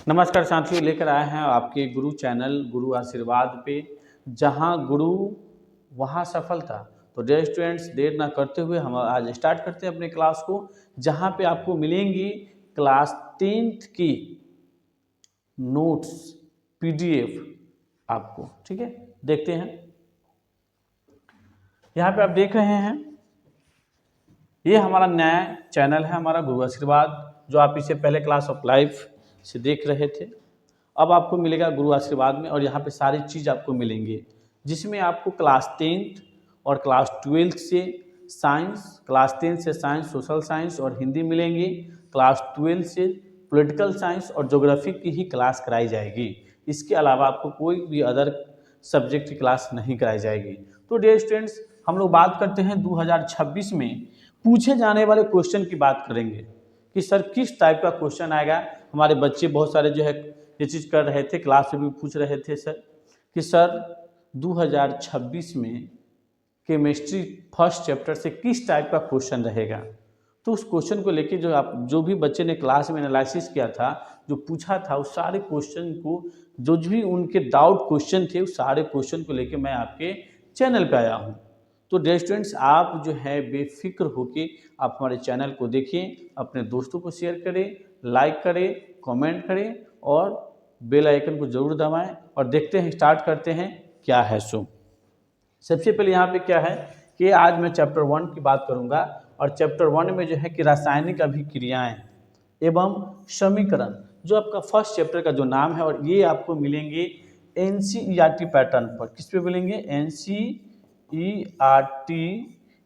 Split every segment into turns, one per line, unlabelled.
नमस्कार साथियों, लेकर आए हैं आपके गुरु चैनल गुरु आशीर्वाद पे। जहां गुरु वहां सफलता। तो डियर स्टूडेंट्स, देर ना करते हुए हम आज स्टार्ट करते हैं अपने क्लास को, जहां पे आपको मिलेंगी क्लास 10th की नोट्स पीडीएफ आपको। ठीक है, देखते हैं। यहाँ पे आप देख रहे हैं, ये हमारा नया चैनल है, हमारा गुरु आशीर्वाद, जो आप इसे पहले क्लास ऑफ लाइफ से देख रहे थे। अब आपको मिलेगा गुरु आशीर्वाद में, और यहाँ पे सारी चीज़ आपको मिलेंगी, जिसमें आपको क्लास 10th और क्लास 12th से साइंस, क्लास 10 से साइंस, सोशल साइंस और हिंदी मिलेंगी। क्लास 12 से पॉलिटिकल साइंस और ज्योग्राफी की ही क्लास कराई जाएगी। इसके अलावा आपको कोई भी अदर सब्जेक्ट की क्लास नहीं कराई जाएगी। तो डियर स्टूडेंट्स, हम लोग बात करते हैं 2026 में पूछे जाने वाले क्वेश्चन की बात करेंगे कि सर किस टाइप का क्वेश्चन आएगा। हमारे बच्चे बहुत सारे जो है ये चीज़ कर रहे थे, क्लास में भी पूछ रहे थे सर कि सर 2026 में केमिस्ट्री फर्स्ट चैप्टर से किस टाइप का क्वेश्चन रहेगा। तो उस क्वेश्चन को लेके जो भी बच्चे ने क्लास में एनालिसिस किया था, जो पूछा था, उस सारे क्वेश्चन को, जो भी उनके डाउट क्वेश्चन थे, उस सारे क्वेश्चन को लेके मैं आपके चैनल पे आया हूँ। तो डियर स्टूडेंट्स, आप जो है बेफिक्र होके आप हमारे चैनल को देखिए, अपने दोस्तों को शेयर करें, लाइक करें, कमेंट करें और बेल आइकन को जरूर दबाएं। और देखते हैं, स्टार्ट करते हैं क्या है सो। सबसे पहले यहाँ पे क्या है कि आज मैं चैप्टर 1 की बात करूँगा, और चैप्टर 1 में जो है कि रासायनिक अभिक्रियाएं एवं समीकरण, जो आपका फर्स्ट चैप्टर का जो नाम है, और ये आपको मिलेंगे एनसीईआरटी पैटर्न पर। किस पे मिलेंगे? एनसीईआरटी।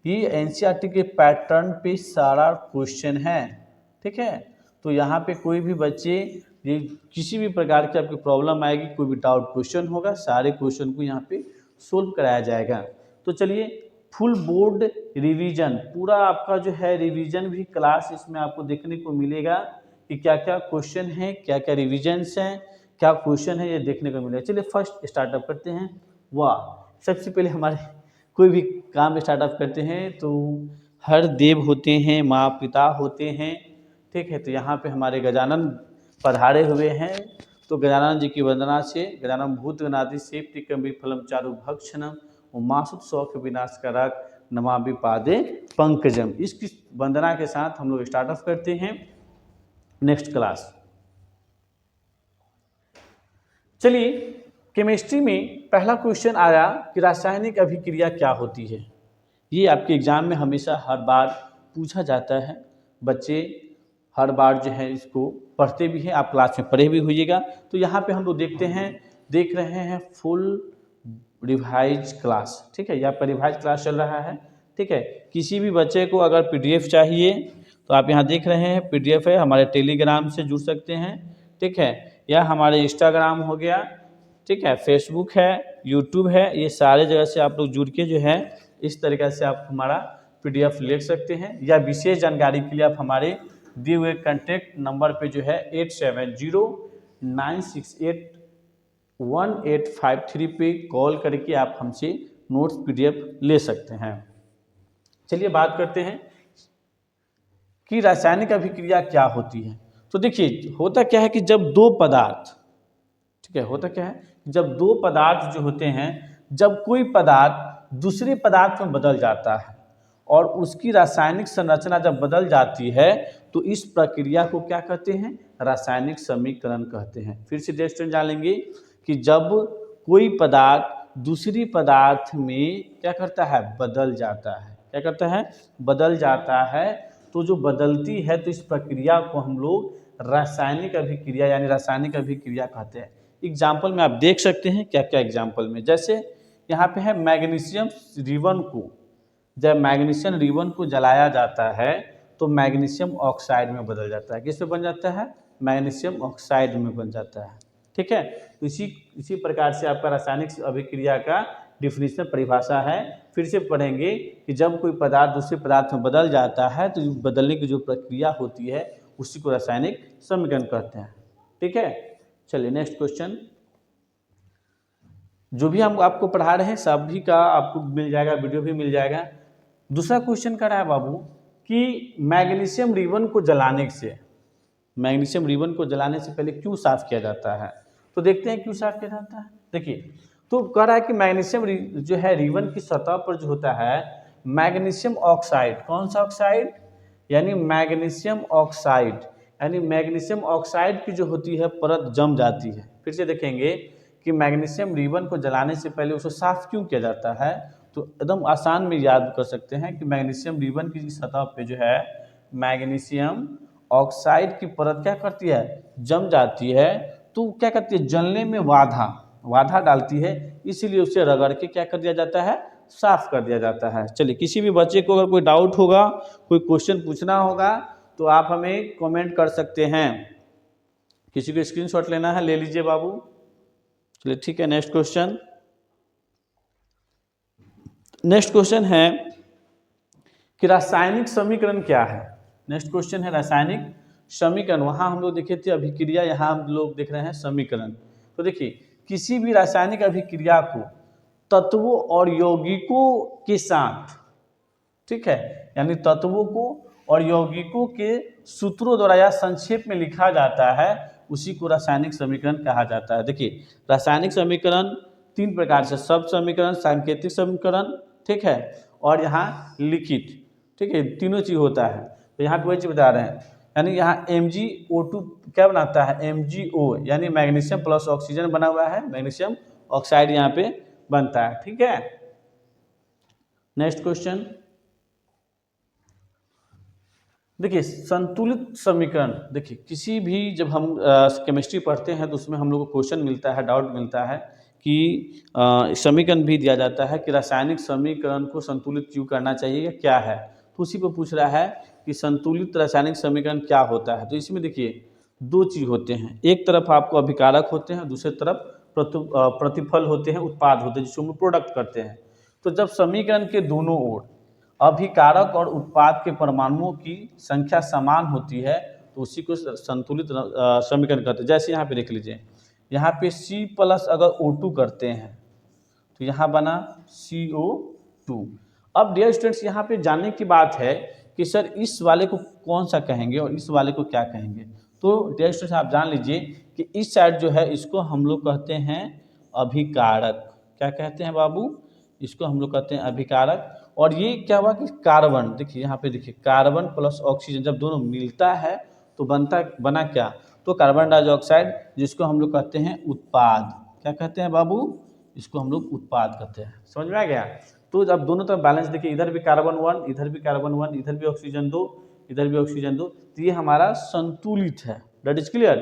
ये एनसीईआरटी के पैटर्न पे सारा क्वेश्चन है। ठीक है, तो यहाँ पे कोई भी बच्चे ये किसी भी प्रकार की आपकी प्रॉब्लम आएगी, कोई भी डाउट क्वेश्चन होगा, सारे क्वेश्चन को यहाँ पे सोल्व कराया जाएगा। तो चलिए, फुल बोर्ड रिवीजन, पूरा आपका जो है रिवीजन भी क्लास इसमें आपको देखने को मिलेगा कि क्या क्या क्वेश्चन है, क्या क्या रिविजन्स हैं, क्या क्वेश्चन है, ये देखने को मिलेगा। चलिए फर्स्ट स्टार्टअप करते हैं। वाह, सबसे पहले हमारे कोई भी काम स्टार्टअप करते हैं तो हर देव होते हैं, माँ पिता होते हैं। ठीक है, तो यहाँ पे हमारे गजानन पधारे हुए हैं। तो गजानन जी की वंदना से, गजानन भूत गणादि सेप्ति कवि फलम चारु भक्षणम उमासुत शौक विनाश करक नमामि पादे पंकजम। इसकी वंदना के साथ हम लोग स्टार्टअप करते हैं नेक्स्ट क्लास। चलिए, केमिस्ट्री में पहला क्वेश्चन आया कि रासायनिक अभिक्रिया क्या होती है। ये आपके एग्जाम में हमेशा हर बार पूछा जाता है। बच्चे हर बार जो है इसको पढ़ते भी हैं, आप क्लास में पढ़े भी होइएगा। तो यहाँ पे हम लोग देख रहे हैं फुल रिवाइज क्लास। ठीक है, यहाँ पर रिवाइज क्लास चल रहा है। ठीक है, किसी भी बच्चे को अगर पीडीएफ चाहिए तो आप यहाँ देख रहे हैं पीडीएफ है, हमारे टेलीग्राम से जुड़ सकते हैं। ठीक है, या हमारे इंस्टाग्राम हो गया, ठीक है, फेसबुक है, यूट्यूब है, ये सारे जगह से आप लोग जुड़ के जो है इस तरीके से आप हमारा पीडीएफ ले सकते हैं। या विशेष जानकारी के लिए आप हमारे दिए हुए कॉन्टैक्ट नंबर पे जो है 8709681853 पे कॉल करके आप हमसे नोट्स पीडीएफ ले सकते हैं। चलिए बात करते हैं कि रासायनिक अभिक्रिया क्या होती है। तो देखिए, होता क्या है कि जब दो पदार्थ, ठीक है, होता क्या है, जब दो पदार्थ जो होते हैं, जब कोई पदार्थ दूसरे पदार्थ में बदल जाता है और उसकी रासायनिक संरचना जब बदल जाती है, तो इस प्रक्रिया को क्या कहते हैं? रासायनिक समीकरण कहते हैं। फिर से डेस्टन जान लेंगे कि जब कोई पदार्थ दूसरी पदार्थ में क्या करता है? बदल जाता है। क्या करता है? बदल जाता है। तो जो बदलती है, तो इस प्रक्रिया को हम लोग रासायनिक अभिक्रिया यानी रासायनिक अभिक्रिया कहते हैं। एग्जाम्पल में आप देख सकते हैं क्या क्या एग्जाम्पल में, जैसे यहाँ पे है मैग्नीशियम रिबन को, जब मैग्नीशियम रिबन को जलाया जाता है तो मैग्नीशियम ऑक्साइड में बदल जाता है। किस में बन जाता है? मैग्नीशियम ऑक्साइड में बन जाता है। ठीक है, तो इसी प्रकार से आपका रासायनिक अभिक्रिया का डिफिनीशन परिभाषा है। फिर से पढ़ेंगे कि जब कोई पदार्थ दूसरे पदार्थ में बदल जाता है तो बदलने की जो प्रक्रिया होती है उसी को रासायनिक समीकरण कहते हैं। ठीक है, चलिए नेक्स्ट क्वेश्चन। जो भी हम आपको पढ़ा रहे हैं सभी का आपको मिल जाएगा, वीडियो भी मिल जाएगा। दूसरा क्वेश्चन कर रहा है बाबू कि मैग्नीशियम रिबन को जलाने से मैग्नीशियम रिबन को जलाने से पहले क्यों साफ किया जाता है? तो देखते हैं क्यों साफ किया जाता है। देखिए, तो कह रहा है कि मैग्नीशियम जो है रिबन की सतह पर जो होता है मैग्नीशियम ऑक्साइड, कौन सा ऑक्साइड? यानी मैग्नीशियम ऑक्साइड, यानी मैग्नीशियम ऑक्साइड की जो होती है परत जम जाती है। फिर से देखेंगे कि मैग्नीशियम रिबन को जलाने से पहले उसे साफ क्यों किया जाता है। तो एकदम आसान में याद कर सकते हैं कि मैग्नीशियम रिबन की सतह पे जो है मैग्नीशियम ऑक्साइड की परत क्या करती है, जम जाती है। तो क्या करती है, जलने में बाधा डालती है, इसीलिए उसे रगड़ के क्या कर दिया जाता है, साफ कर दिया जाता है। चलिए, किसी भी बच्चे को अगर कोई डाउट होगा, कोई क्वेश्चन पूछना होगा तो आप हमें कमेंट कर सकते हैं। किसी को स्क्रीनशॉट लेना है ले लीजिए बाबू। चलिए ठीक है, नेक्स्ट क्वेश्चन। नेक्स्ट क्वेश्चन है कि रासायनिक समीकरण क्या है। नेक्स्ट क्वेश्चन है रासायनिक समीकरण। वहां हम लोग देखे थे अभिक्रिया, यहाँ हम लोग देख रहे हैं समीकरण। तो देखिए, किसी भी रासायनिक अभिक्रिया को तत्वों और यौगिकों के साथ, ठीक है, यानी तत्वों को और यौगिकों के सूत्रों द्वारा या संक्षेप में लिखा जाता है, उसी को रासायनिक समीकरण कहा जाता है। देखिए, रासायनिक समीकरण तीन प्रकार से, सब समीकरण, सांकेतिक समीकरण, ठीक है, और यहाँ लिखित, ठीक है, तीनों चीज होता है। तो यहाँ पे वही चीज बता रहे हैं, यानी यहाँ MgO2 क्या बनाता है, MgO यानी मैग्नीशियम प्लस ऑक्सीजन बना हुआ है, मैग्नीशियम ऑक्साइड यहाँ पे बनता है। ठीक है, नेक्स्ट क्वेश्चन। देखिए, संतुलित समीकरण। देखिए, किसी भी जब हम केमिस्ट्री पढ़ते हैं तो उसमें हम लोग को क्वेश्चन मिलता है, डाउट मिलता है कि समीकरण भी दिया जाता है कि रासायनिक समीकरण को संतुलित क्यों करना चाहिए या क्या है। तो उसी को पूछ रहा है कि संतुलित रासायनिक समीकरण क्या होता है। तो इसमें देखिए, दो चीज होते हैं, एक तरफ आपको अभिकारक होते हैं, दूसरी तरफ प्रतिफल होते हैं, उत्पाद होते हैं, जिसको हम प्रोडक्ट करते हैं। तो जब समीकरण के दोनों ओर अभिकारक और उत्पाद के परमाणुओं की संख्या समान होती है तो उसी को संतुलित समीकरण कहते हैं। जैसे यहाँ पे देख लीजिए, यहाँ पे C+ अगर O2 करते हैं तो यहाँ बना CO2। अब डियर स्टूडेंट्स, यहाँ पे जानने की बात है कि सर इस वाले को कौन सा कहेंगे और इस वाले को क्या कहेंगे। तो डियर स्टूडेंट्स, आप जान लीजिए कि इस साइड जो है इसको हम लोग कहते हैं अभिकारक। क्या कहते हैं बाबू, इसको हम लोग कहते हैं अभिकारक। और ये क्या हुआ कि कार्बन, देखिए यहाँ पे देखिए, कार्बन प्लस ऑक्सीजन जब दोनों मिलता है तो बना क्या, तो कार्बन डाइऑक्साइड, जिसको हम लोग कहते हैं उत्पाद। क्या कहते हैं बाबू, इसको हम लोग उत्पाद कहते हैं। समझ में आ गया। तो जब दोनों तरफ बैलेंस, देखिए इधर भी कार्बन 1, इधर भी कार्बन 1, इधर भी ऑक्सीजन 2, इधर भी ऑक्सीजन 2, तो ये हमारा संतुलित है। That is clear.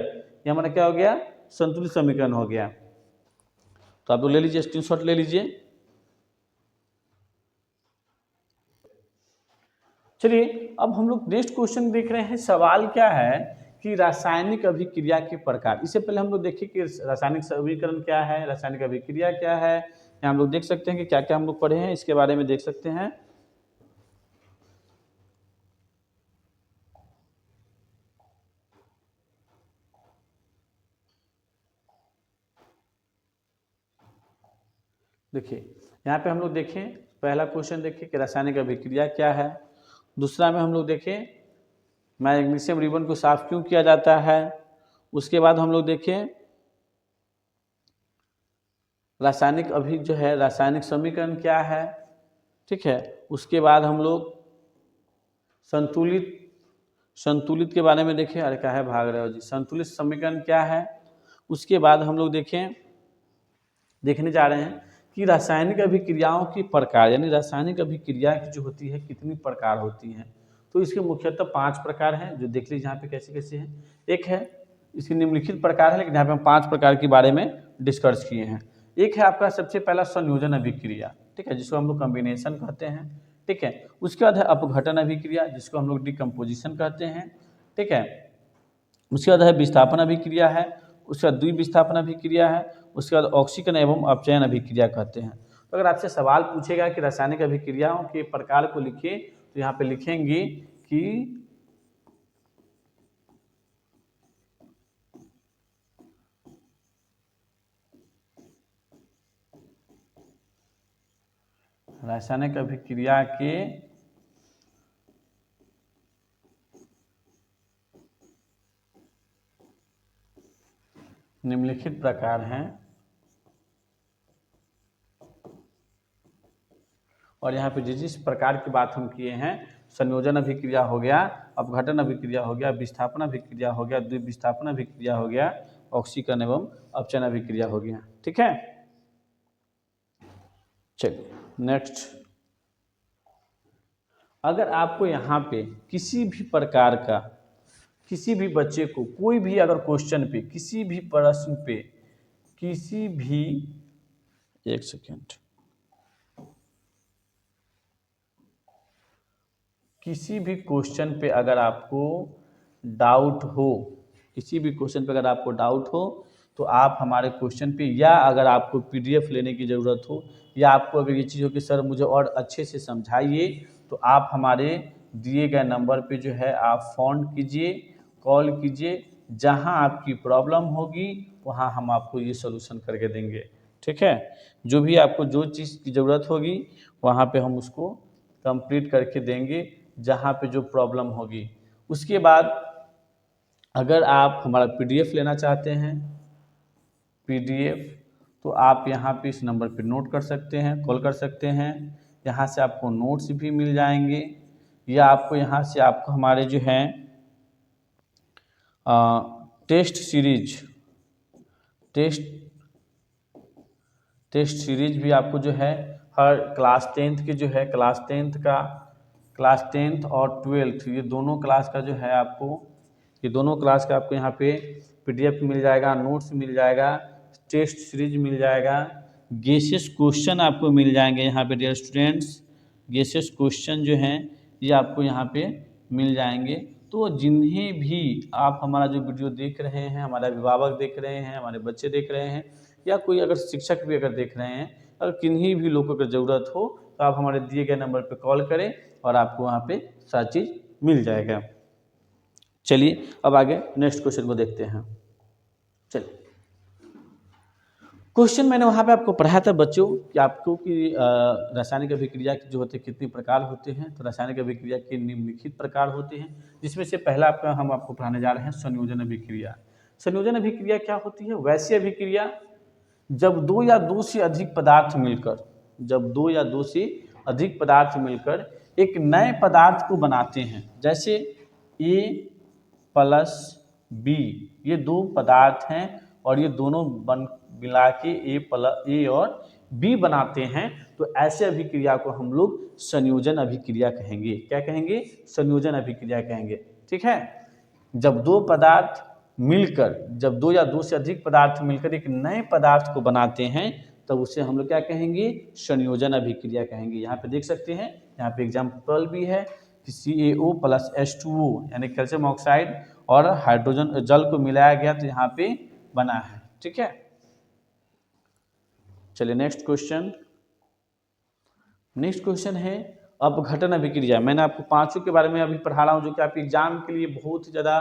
ये हमारा क्या हो गया, संतुलित समीकरण हो गया। तो आप लोग ले लीजिए, स्क्रीनशॉट ले लीजिए। चलिए, अब हम लोग नेक्स्ट क्वेश्चन देख रहे हैं। सवाल क्या है कि रासायनिक अभिक्रिया के प्रकार। इससे पहले हम लोग देखें कि रासायनिक समीकरण क्या है, रासायनिक अभिक्रिया क्या है। यहाँ हम लोग देख सकते हैं कि क्या क्या हम लोग पढ़े हैं, इसके बारे में देख सकते हैं। देखिए, यहाँ पे हम लोग देखें, पहला क्वेश्चन देखिए कि रासायनिक अभिक्रिया क्या है। दूसरा में हम लोग देखें मैग्नीशियम रिबन को साफ क्यों किया जाता है। उसके बाद हम लोग देखें रासायनिक जो है रासायनिक समीकरण क्या है, ठीक है। उसके बाद हम लोग संतुलित के बारे में देखें। अरे क्या है भाग रहे हो जी, संतुलित समीकरण क्या है। उसके बाद हम लोग देखने जा रहे हैं कि रासायनिक अभिक्रियाओं की प्रकार, यानी रासायनिक अभिक्रिया की जो होती है कितनी प्रकार होती हैं। तो इसके मुख्यतः 5 प्रकार हैं, जो देख लीजिए यहाँ पे कैसे कैसे हैं। एक है इसकी निम्नलिखित प्रकार है, लेकिन यहाँ पे हम 5 प्रकार के बारे में डिस्कस किए हैं। एक है आपका सबसे पहला संयोजन अभिक्रिया, ठीक है, जिसको हम लोग कॉम्बिनेशन कहते हैं, ठीक है। उसके बाद है अपघटन अभिक्रिया, जिसको हम लोग डिकम्पोजिशन कहते हैं, ठीक है। उसके बाद है विस्थापन अभिक्रिया है। उसके बाद द्विविस्थापन अभिक्रिया है। उसके बाद ऑक्सीकरण एवं अपचयन अभिक्रिया कहते हैं। तो अगर आपसे सवाल पूछेगा कि रासायनिक अभिक्रियाओं के प्रकार को लिखिए, तो यहाँ पे लिखेंगे कि रासायनिक अभिक्रिया के निम्नलिखित प्रकार हैं, और यहाँ पे जिस प्रकार की बात हम किए हैं, संयोजन अभिक्रिया हो गया, अपघटन अभिक्रिया हो गया, विस्थापन अभिक्रिया हो गया, द्विविस्थापन अभिक्रिया हो गया, ऑक्सीकरण एवं अपचयन अभिक्रिया हो गया। ठीक है, चलिए नेक्स्ट। अगर आपको यहाँ पे किसी भी प्रकार का, किसी भी बच्चे को कोई भी अगर क्वेश्चन पे, किसी भी प्रश्न पे, किसी भी, एक सेकेंड, किसी भी क्वेश्चन पे अगर आपको डाउट हो, किसी भी क्वेश्चन पे अगर आपको डाउट हो, तो आप हमारे क्वेश्चन पे, या अगर आपको पीडीएफ लेने की ज़रूरत हो, या आपको अगर ये चीज़ हो कि सर मुझे और अच्छे से समझाइए, तो आप हमारे दिए गए नंबर पे जो है आप फ़ोन कीजिए, कॉल कीजिए, जहां आपकी प्रॉब्लम होगी वहां हम आपको ये सॉल्यूशन करके देंगे। ठीक है, जो भी आपको जो चीज़ की ज़रूरत होगी वहां पे हम उसको कंप्लीट करके देंगे, जहाँ पे जो प्रॉब्लम होगी। उसके बाद अगर आप हमारा पीडीएफ लेना चाहते हैं, पीडीएफ, तो आप यहाँ पे इस नंबर पे नोट कर सकते हैं, कॉल कर सकते हैं। यहाँ से आपको नोट्स भी मिल जाएंगे, या आपको यहाँ से आपको हमारे जो हैं टेस्ट सीरीज, टेस्ट सीरीज भी आपको जो है हर क्लास 10th के जो है, क्लास 10th का, क्लास 10th और 12th, ये दोनों क्लास का जो है आपको, ये दोनों क्लास का आपको यहाँ पे पीडीएफ मिल जाएगा, नोट्स मिल जाएगा, टेस्ट सीरीज मिल जाएगा, गेसेस क्वेश्चन आपको मिल जाएंगे यहाँ पे डियर स्टूडेंट्स, गेसेस क्वेश्चन जो हैं ये आपको यहाँ पे मिल जाएंगे। तो जिन्हें भी आप हमारा जो वीडियो देख रहे हैं, हमारा अभिभावक देख रहे हैं, हमारे बच्चे देख रहे हैं, या कोई अगर शिक्षक भी अगर देख रहे हैं, अगर किन्हीं भी लोगों को ज़रूरत हो तो आप हमारे दिए गए नंबर पर कॉल करें और आपको वहाँ पे सारी चीज़ मिल जाएगा। चलिए अब आगे नेक्स्ट क्वेश्चन को देखते हैं। चलिए, क्वेश्चन मैंने वहाँ पे आपको पढ़ाया था बच्चों कि आपको कि रासायनिक अभिक्रिया जो होते हैं कितनी प्रकार होते हैं। तो रासायनिक अभिक्रिया के निम्नलिखित प्रकार होते हैं, जिसमें से पहला हम आपको पढ़ाने जा रहे हैं संयोजन अभिक्रिया। संयोजन अभिक्रिया क्या होती है? वैसी अभिक्रिया जब दो या दो से अधिक पदार्थ मिलकर, जब दो या दो से अधिक पदार्थ मिलकर एक नए पदार्थ को बनाते हैं। जैसे A प्लस B, ये दो पदार्थ हैं और ये दोनों मिला के A और B बनाते हैं, तो ऐसे अभिक्रिया को हम लोग संयोजन अभिक्रिया कहेंगे। क्या कहेंगे? संयोजन अभिक्रिया कहेंगे। ठीक है, जब दो पदार्थ मिलकर, जब दो या दो से अधिक पदार्थ मिलकर एक नए पदार्थ को बनाते हैं, तब उसे हम लोग क्या कहेंगे? संयोजन अभिक्रिया कहेंगे। यहाँ पे देख सकते हैं, यहाँ पे एग्जाम्पल भी है कि CaO प्लस H2O यानी कैल्शियम ऑक्साइड और हाइड्रोजन जल को मिलाया गया तो यहाँ पे बना है। ठीक है, चलिए नेक्स्ट क्वेश्चन। नेक्स्ट क्वेश्चन है अपघटन अभिक्रिया। मैंने आपको पांचों के बारे में अभी पढ़ा रहा हूँ, जो कि आपके एग्जाम के लिए बहुत ही ज़्यादा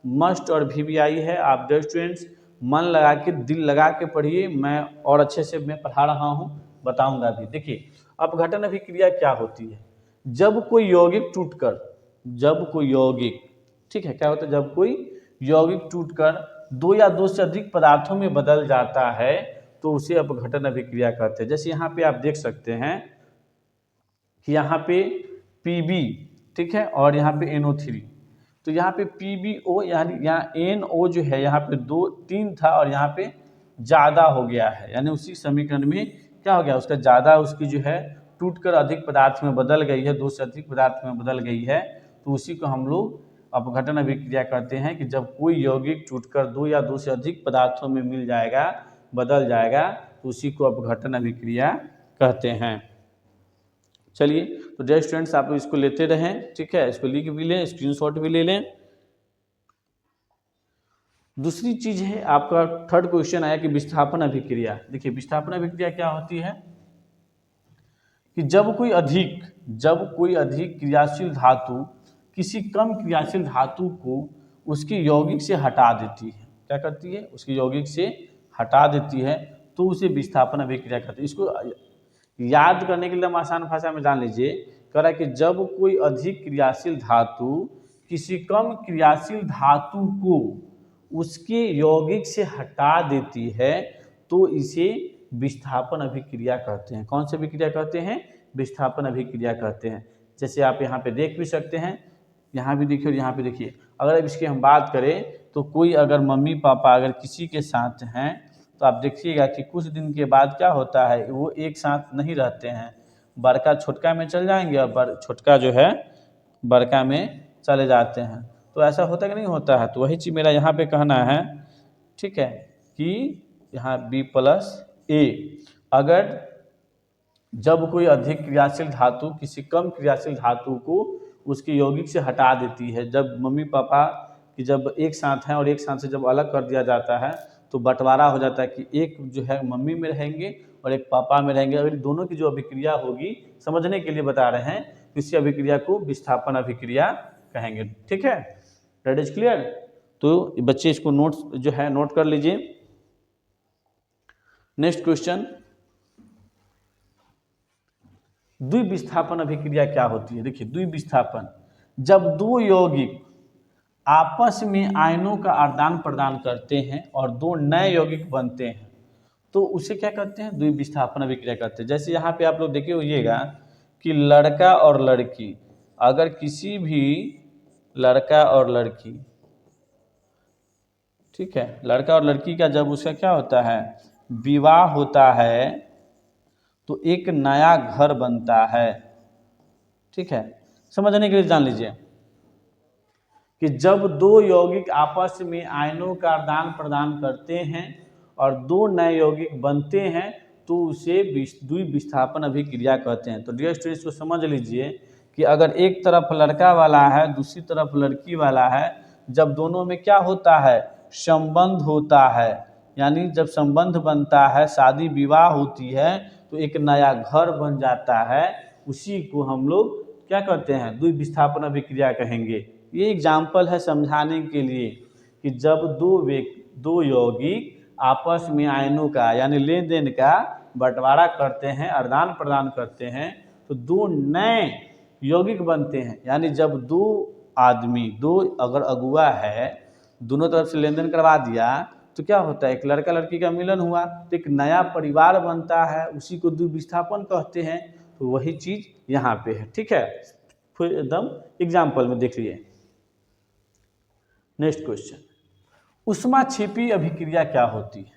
मस्ट और VVI है। आप डियर स्टूडेंट्स मन लगा के, दिल लगा के पढ़िए, मैं और अच्छे से मैं पढ़ा रहा हूँ, बताऊंगा भी। देखिए, अपघटन अभिक्रिया क्या होती है? जब कोई यौगिक टूटकर, जब कोई यौगिक, ठीक है, क्या होता है? जब कोई यौगिक टूटकर दो या दो से अधिक पदार्थों में बदल जाता है तो उसे अपघटन अभिक्रिया कहते हैं। जैसे यहाँ पे आप देख सकते हैं कि यहाँ पे Pb, ठीक है, और यहाँ पे NO3, तो यहाँ पे PbO यानी यहाँ NO जो है यहाँ पे 3 था और यहाँ पे ज़्यादा हो गया है, यानी उसी समीकरण में क्या हो गया? उसका ज़्यादा, उसकी जो है टूटकर अधिक पदार्थ में बदल गई है, दो से अधिक पदार्थ में बदल गई है, तो उसी को हम लोग अपघटन अभिक्रिया कहते हैं। कि जब कोई यौगिक टूटकर दो या दो से अधिक पदार्थों में मिल जाएगा, बदल जाएगा, तो उसी को अपघटन अभिक्रिया कहते हैं। चलिए, तो डियर स्टूडेंट्स आप इसको लेते रहें, ठीक है, इसको लिख भी लें, स्क्रीनशॉट भी ले लें। दूसरी चीज है आपका थर्ड क्वेश्चन आया कि विस्थापन अभिक्रिया। देखिए, विस्थापन अभिक्रिया क्या होती है कि जब कोई अधिक क्रियाशील धातु किसी कम क्रियाशील धातु को उसके यौगिक से हटा देती है। क्या करती है? उसके यौगिक से हटा देती है, तो उसे विस्थापन अभिक्रिया कहते हैं। इसको याद करने के लिए हम आसान भाषा में जान लीजिए, कह रहा है कि जब कोई अधिक क्रियाशील धातु किसी कम क्रियाशील धातु को उसके यौगिक से हटा देती है तो इसे विस्थापन अभिक्रिया कहते हैं। कौन सी अभिक्रिया कहते हैं? विस्थापन अभिक्रिया कहते हैं। जैसे आप यहाँ पे देख भी सकते हैं, यहाँ भी देखिए और यहाँ पे देखिए। अगर अब इसकी हम बात करें तो कोई अगर मम्मी पापा अगर किसी के साथ हैं तो आप देखिएगा कि कुछ दिन के बाद क्या होता है, वो एक साथ नहीं रहते हैं। बड़का छोटका में चल जाएंगे और छोटका जो है बड़का में चले जाते हैं। तो ऐसा होता है कि नहीं होता है? तो वही चीज़ मेरा यहाँ पे कहना है, ठीक है, कि यहाँ B+A अगर जब कोई अधिक क्रियाशील धातु किसी कम क्रियाशील धातु को उसके यौगिक से हटा देती है, जब मम्मी पापा की जब एक साथ हैं और एक साथ से जब अलग कर दिया जाता है तो बंटवारा हो जाता है कि एक जो है मम्मी में रहेंगे और एक पापा में रहेंगे। अगर दोनों की जो अभिक्रिया होगी, समझने के लिए बता रहे हैं, तो इसी अभिक्रिया को विस्थापन अभिक्रिया कहेंगे। ठीक है, दैट इज क्लियर। तो बच्चे इसको नोट्स जो है नोट कर लीजिए। नेक्स्ट क्वेश्चन, द्विविस्थापन अभिक्रिया क्या होती है? देखिए, द्विविस्थापन जब दो यौगिक आपस में आयनों का आदान प्रदान करते हैं और दो नए यौगिक बनते हैं तो उसे क्या कहते हैं? द्विविस्थापन अभिक्रिया कहते हैं। जैसे यहाँ पे आप लोग देखिए होइएगा कि लड़का और लड़की, अगर किसी भी लड़का और लड़की, ठीक है, लड़का और लड़की का जब उसका क्या होता है, विवाह होता है तो एक नया घर बनता है। ठीक है, समझने के लिए जान लीजिए कि जब दो यौगिक आपस में आयनों का आदान प्रदान करते हैं और दो नए यौगिक बनते हैं तो उसे द्विविस्थापन अभिक्रिया कहते हैं। तो डियर स्टूडेंट्स को समझ लीजिए कि अगर एक तरफ लड़का वाला है दूसरी तरफ लड़की वाला है, जब दोनों में क्या होता है, संबंध होता है, यानी जब संबंध बनता है, शादी विवाह होती है तो एक नया घर बन जाता है, उसी को हम लोग क्या कहते हैं, द्विविस्थापन अभिक्रिया कहेंगे। ये एग्जाम्पल है समझाने के लिए कि जब दो यौगिक आपस में आयनों का यानी लेन देन का बंटवारा करते हैं, आदान प्रदान करते हैं, तो दो नए यौगिक बनते हैं। यानी जब दो आदमी, दो अगर अगुआ है, दोनों तरफ से लेन देन करवा दिया तो क्या होता है, एक लड़का लड़की का मिलन हुआ तो एक नया परिवार बनता है, उसी को द्विविस्थापन कहते हैं। तो वही चीज यहाँ पे है। ठीक है, फिर एकदम एग्जाम्पल में देख लिए। नेक्स्ट क्वेश्चन, ऊष्माक्षेपी अभिक्रिया क्या होती है?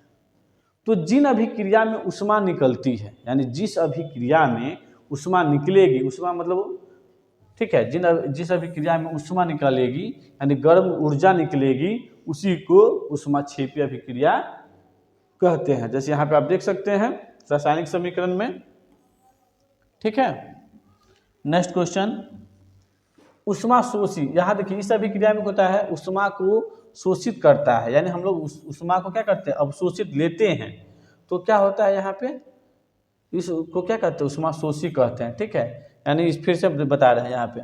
तो जिन अभिक्रिया में ऊष्मा निकलती है, यानी जिस अभिक्रिया में ऊष्मा निकलेगी, ऊष्मा मतलब, ठीक है, जिस अभिक्रिया में ऊष्मा निकलेगी यानी गर्म ऊर्जा निकलेगी, उसी को ऊष्माक्षेपी अभिक्रिया कहते हैं। जैसे यहाँ पे आप देख सकते हैं रासायनिक समीकरण में। ठीक है, नेक्स्ट क्वेश्चन, ऊष्मा शोषी। यहाँ देखिए इस अभिक्रिया में होता है ऊष्मा को शोषित करता है, यानी हम लोग ऊष्मा को क्या करते हैं, अवशोषित लेते हैं। तो क्या होता है यहाँ पे, इसको क्या कहते हैं, ऊष्मा शोषी कहते हैं। ठीक है, यानी फिर से बता रहे हैं यहाँ पे,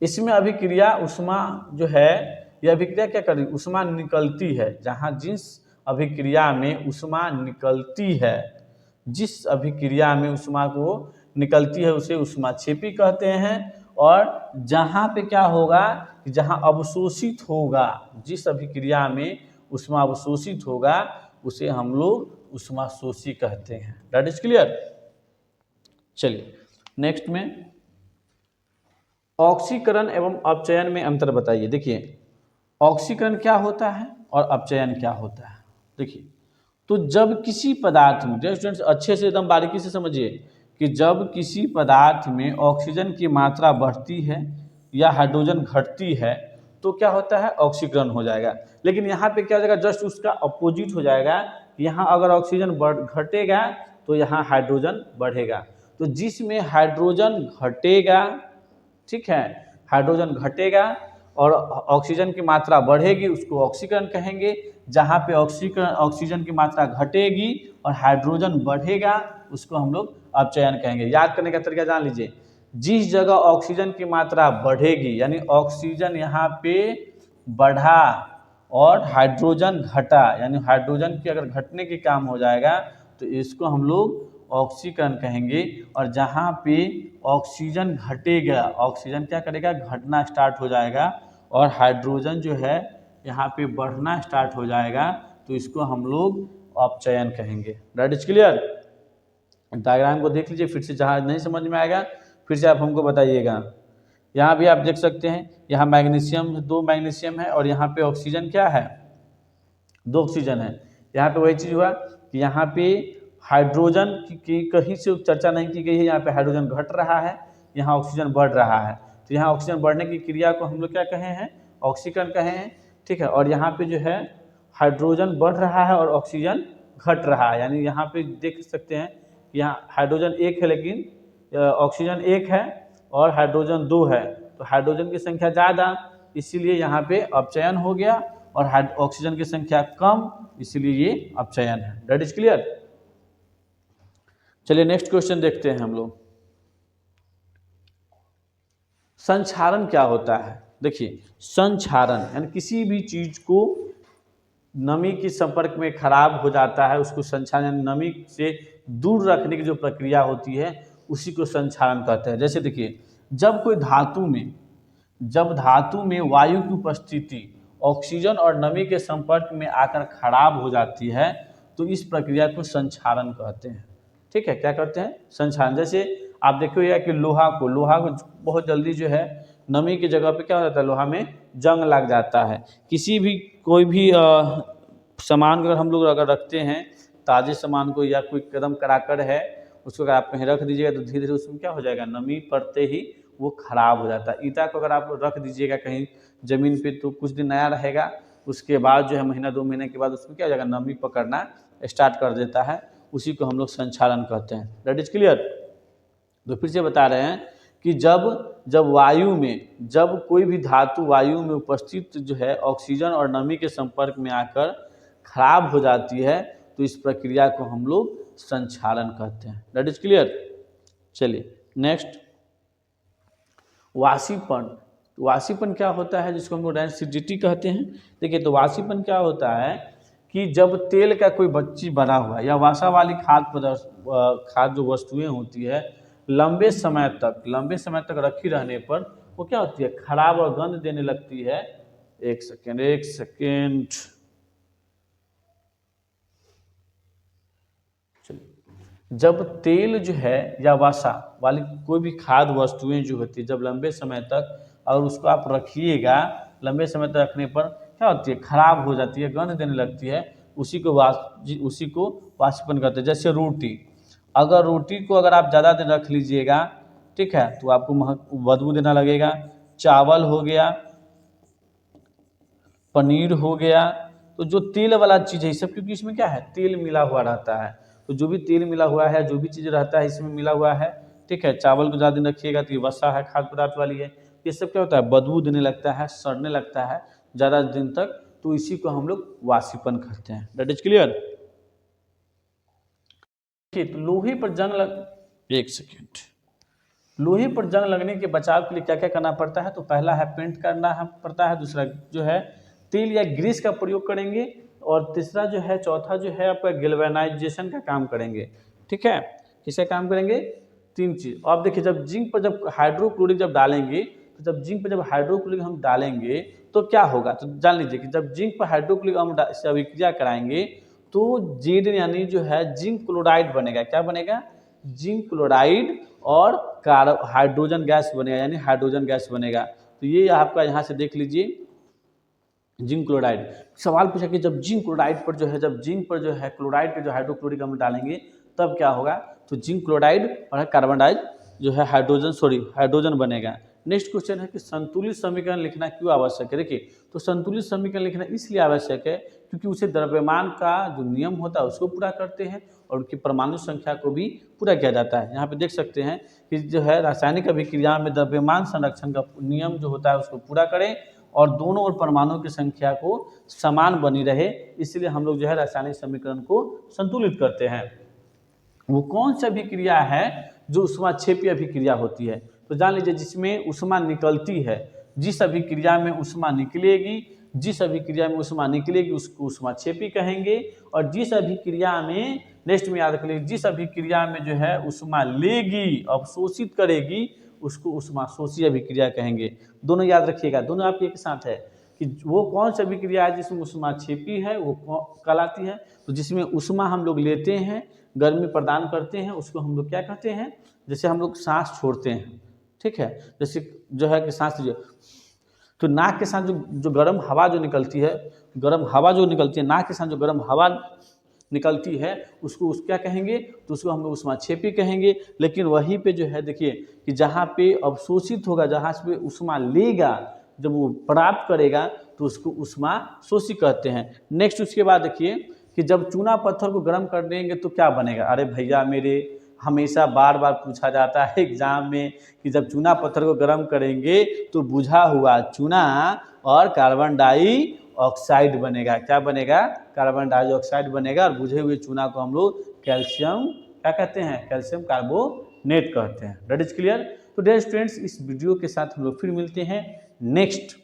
इसमें अभिक्रिया ऊष्मा जो है, यह अभिक्रिया क्या कर रही है, ऊष्मा निकलती है। जहाँ जिस अभिक्रिया में ऊष्मा निकलती है, जिस अभिक्रिया में ऊष्मा को निकलती है उसे ऊष्माक्षेपी कहते हैं। और जहाँ पे क्या होगा, जहाँ अवशोषित होगा, जिस अभिक्रिया में ऊष्मा अवशोषित होगा उसे हम लोग ऊष्मा शोषी कहते हैं। That is clear. चलिए नेक्स्ट में, ऑक्सीकरण एवं अपचयन में अंतर बताइए। देखिए, ऑक्सीकरण क्या होता है और अपचयन क्या होता है। देखिए, तो जब किसी पदार्थ में, स्टूडेंट्स अच्छे से एकदम बारीकी से समझिए कि जब किसी पदार्थ में ऑक्सीजन की मात्रा बढ़ती है या हाइड्रोजन घटती है तो क्या होता है, ऑक्सीकरण हो जाएगा। लेकिन यहाँ पे क्या हो जाएगा, जस्ट उसका अपोजिट हो जाएगा। यहाँ अगर ऑक्सीजन घटेगा तो यहाँ हाइड्रोजन बढ़ेगा। तो जिसमें हाइड्रोजन घटेगा, ठीक है, हाइड्रोजन घटेगा और ऑक्सीजन की मात्रा बढ़ेगी, उसको ऑक्सीकरण कहेंगे। जहाँ पे ऑक्सीजन की मात्रा घटेगी और हाइड्रोजन बढ़ेगा उसको हम लोग अपचयन कहेंगे। याद करने का तरीका जान लीजिए, जिस जगह ऑक्सीजन की मात्रा बढ़ेगी यानी ऑक्सीजन यहाँ पे बढ़ा और हाइड्रोजन घटा, यानी हाइड्रोजन की अगर घटने के काम हो जाएगा तो इसको हम लोग ऑक्सीकरण कहेंगे। और जहाँ पे ऑक्सीजन घटेगा, ऑक्सीजन क्या करेगा, घटना स्टार्ट हो जाएगा और हाइड्रोजन जो है यहाँ पे बढ़ना स्टार्ट हो जाएगा तो इसको हम लोग अपचयन कहेंगे। That is clear. डायग्राम को देख लीजिए फिर से, जहाँ नहीं समझ में आएगा फिर से आप हमको बताइएगा। यहाँ भी आप देख सकते हैं, यहाँ मैग्नीशियम 2 मैग्नीशियम है और यहाँ पे ऑक्सीजन क्या है, 2 ऑक्सीजन है। यहाँ पे वही चीज़ हुआ कि यहाँ पे हाइड्रोजन की कहीं से चर्चा नहीं की गई है, यहाँ पे हाइड्रोजन घट रहा है, यहाँ ऑक्सीजन बढ़ रहा है। तो यहाँ ऑक्सीजन बढ़ने की क्रिया को हम लोग क्या कहे हैं, ऑक्सीकरण कहे हैं, ठीक है। और यहाँ पे जो है हाइड्रोजन बढ़ रहा है और ऑक्सीजन घट रहा है, यानी यहाँ पे देख सकते हैं यहाँ हाइड्रोजन 1 है लेकिन ऑक्सीजन 1 है और हाइड्रोजन 2 है, तो हाइड्रोजन की संख्या ज़्यादा इसीलिए यहाँ पे अपचयन हो गया और ऑक्सीजन की संख्या कम इसीलिए ये अपचयन है। That is clear. चलिए नेक्स्ट क्वेश्चन देखते हैं हम लोग। संक्षारण क्या होता है? देखिए संक्षारण यानी किसी भी चीज को नमी के संपर्क में खराब हो जाता है उसको संक्षारण, नमी से दूर रखने की जो प्रक्रिया होती है उसी को संक्षारण कहते हैं। जैसे देखिए जब कोई धातु में वायु की उपस्थिति ऑक्सीजन और नमी के संपर्क में आकर खराब हो जाती है तो इस प्रक्रिया को संक्षारण कहते हैं। ठीक है, क्या कहते हैं, संक्षारण। जैसे आप देखिएगा कि लोहा को बहुत जल्दी जो है नमी की जगह पे क्या हो जाता है, लोहा में जंग लग जाता है। किसी भी कोई भी सामान अगर हम लोग अगर रखते हैं, ताज़े सामान को या कोई कदम कराकर है उसको अगर आप कहीं रख दीजिएगा तो धीरे धीरे उसमें क्या हो जाएगा, नमी पड़ते ही वो खराब हो जाता है। ईंटा को अगर आप रख दीजिएगा कहीं ज़मीन पे तो कुछ दिन नया रहेगा, उसके बाद जो है महीना 2 महीने के बाद उसमें क्या हो जाएगा, नमी पकड़ना स्टार्ट कर देता है, उसी को हम लोग संक्षारण कहते हैं। That is clear. तो फिर से बता रहे हैं कि जब वायु में, जब कोई भी धातु वायु में उपस्थित जो है ऑक्सीजन और नमी के संपर्क में आकर खराब हो जाती है तो इस प्रक्रिया को हम लोग संक्षारण कहते हैं। That is clear. चलिए नेक्स्ट, वाष्पीपन क्या होता है, जिसको हम लोग रेसिडिटी कहते हैं। देखिए तो वाष्पीपन क्या होता है कि जब तेल का कोई चीज बना हुआ है या वसा वाली खाद्य जो वस्तुएं होती है लंबे समय तक रखी रहने पर वो क्या होती है, खराब और गंध देने लगती है। एक सेकेंड जब तेल जो है या वसा वाली कोई भी खाद्य वस्तुएं जो होती है जब लंबे समय तक और उसको आप रखिएगा, लंबे समय तक रखने पर क्या होती है, खराब हो जाती है, गंध देने लगती है, उसी को वाष्पीपन कहते हैं। जैसे रोटी को अगर आप ज़्यादा दिन रख लीजिएगा, ठीक है, तो आपको बदबू देना लगेगा। चावल हो गया, पनीर हो गया, तो जो तेल वाला चीज़ है सब, क्योंकि इसमें क्या है, तेल मिला हुआ रहता है, तो जो भी तेल मिला हुआ है, जो भी चीज़ रहता है इसमें मिला हुआ है, ठीक है। चावल को ज़्यादा दिन रखिएगा तो ये वसा है, खाद्य पदार्थ वाली है, ये सब क्या होता है, बदबू देने लगता है, सड़ने लगता है ज़्यादा दिन तक, तो इसी को हम लोग वाष्पीपन कहते हैं। That is clear. तो लोहे पर जंग लगने के बचाव के लिए क्या क्या करना पड़ता है, तो पहला है पेंट करना पड़ता है, दूसरा जो है तेल या ग्रीस का प्रयोग करेंगे, और तीसरा जो है, चौथा जो है आपका गैल्वेनाइजेशन का काम करेंगे। ठीक है, किसका काम करेंगे, 3 चीज़। अब देखिए जब जिंक पर जब हाइड्रोक्लोरिक जब डालेंगे, तो जब जिंक पर जब हाइड्रोक्लोरिक हम डालेंगे तो क्या होगा, तो जान लीजिए कि जब जिंक पर हाइड्रोक्लोरिक हम से अभिक्रिया कराएंगे तो जेड यानी जो है जिंक क्लोराइड बनेगा। क्या बनेगा, जिंक क्लोराइड और हाइड्रोजन गैस बनेगा, यानी हाइड्रोजन गैस बनेगा। तो ये आपका यहाँ से देख लीजिए जिंक क्लोराइड। सवाल पूछा कि जब जिंक क्लोराइड पर जो है, जब जिंक पर जो है क्लोराइड के जो हाइड्रोक्लोरिक हम डालेंगे तब क्या होगा, तो जिंक क्लोराइड और कार्बन डाइऑक्साइड जो है हाइड्रोजन बनेगा। नेक्स्ट क्वेश्चन है कि संतुलित समीकरण लिखना क्यों आवश्यक है। देखिए तो संतुलित समीकरण लिखना इसलिए आवश्यक है क्योंकि उसे द्रव्यमान का जो नियम होता है उसको पूरा करते हैं और उनकी परमाणु संख्या को भी पूरा किया जाता है। यहाँ पे देख सकते हैं कि जो है रासायनिक अभिक्रिया में द्रव्यमान संरक्षण का नियम जो होता है उसको पूरा करें और दोनों ओर परमाणु की संख्या को समान बनी रहे, इसलिए हम लोग जो है रासायनिक समीकरण को संतुलित करते हैं। वो कौन सी अभिक्रिया है जो ऊष्माक्षेपी अभिक्रिया होती है, तो जान लीजिए जिसमें ऊष्मा निकलती है, जिस अभिक्रिया में ऊष्मा निकलेगी उसको ऊष्माक्षेपी कहेंगे, और जिस अभिक्रिया में, नेक्स्ट में याद रखिए, जिस अभिक्रिया में जो है ऊष्मा लेगी, अवशोषित करेगी, उसको ऊष्माशोषी अभिक्रिया कहेंगे। दोनों याद रखिएगा, दोनों आपके एक साथ है कि वो कौन सा अभिक्रिया है जिसमें ऊष्माक्षेपी है वो कहलाती है। तो जिसमें ऊष्मा हम लोग लेते हैं, गर्मी प्रदान करते हैं, उसको हम लोग क्या कहते हैं, जैसे हम लोग सांस छोड़ते हैं, ठीक है, जैसे जो है कि सांस लीजिए तो नाक के साथ जो गर्म हवा जो निकलती है, गर्म हवा जो निकलती है, नाक के साथ जो गर्म हवा निकलती है उसको क्या कहेंगे, तो उसको हम लोग ऊष्माक्षेपी कहेंगे। लेकिन वहीं पे जो है देखिए कि जहाँ पे अवशोषित होगा, जहाँ पे ऊष्मा लेगा, जब वो प्राप्त करेगा तो उसको ऊष्मा शोषी कहते हैं। नेक्स्ट उसके बाद देखिए कि जब चूना पत्थर को गर्म कर देंगे तो क्या बनेगा। अरे भैया मेरे, हमेशा बार बार पूछा जाता है एग्जाम में कि जब चूना पत्थर को गर्म करेंगे तो बुझा हुआ चूना और कार्बन डाइऑक्साइड बनेगा। क्या बनेगा, कार्बन डाइऑक्साइड बनेगा। और बुझे हुए चूना को हम लोग कैल्शियम क्या कहते हैं, कैल्शियम कार्बोनेट कहते हैं। That is clear. तो डियर स्टूडेंट्स, इस वीडियो के साथ हम लोग फिर मिलते हैं नेक्स्ट।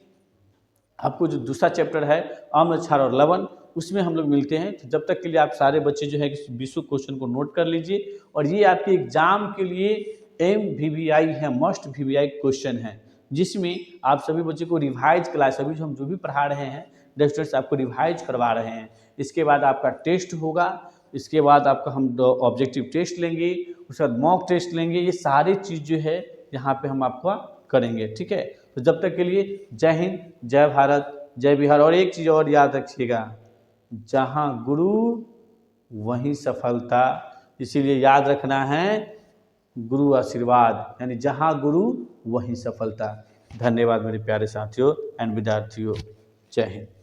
आपको जो दूसरा चैप्टर है अम्ल, क्षार और लवण, उसमें हम लोग मिलते हैं। तो जब तक के लिए आप सारे बच्चे जो है 20 क्वेश्चन को नोट कर लीजिए। और ये आपके एग्जाम के लिए MVVI है, मस्ट VVI क्वेश्चन है, जिसमें आप सभी बच्चे को रिवाइज क्लास, अभी हम जो भी पढ़ा रहे हैं स्टूडेंट्स आपको रिवाइज करवा रहे हैं। इसके बाद आपका टेस्ट होगा, इसके बाद आपका हम ऑब्जेक्टिव टेस्ट लेंगे, उसके बाद मॉक टेस्ट लेंगे। ये सारी चीज़ जो है यहाँ पे हम आपको करेंगे, ठीक है। तो जब तक के लिए जय हिंद, जय भारत, जय बिहार। और एक चीज़ और याद रखिएगा, जहाँ गुरु वहीं सफलता, इसीलिए याद रखना है गुरु आशीर्वाद, यानी जहाँ गुरु वहीं सफलता। धन्यवाद मेरे प्यारे साथियों एंड विद्यार्थियों, जय हिंद।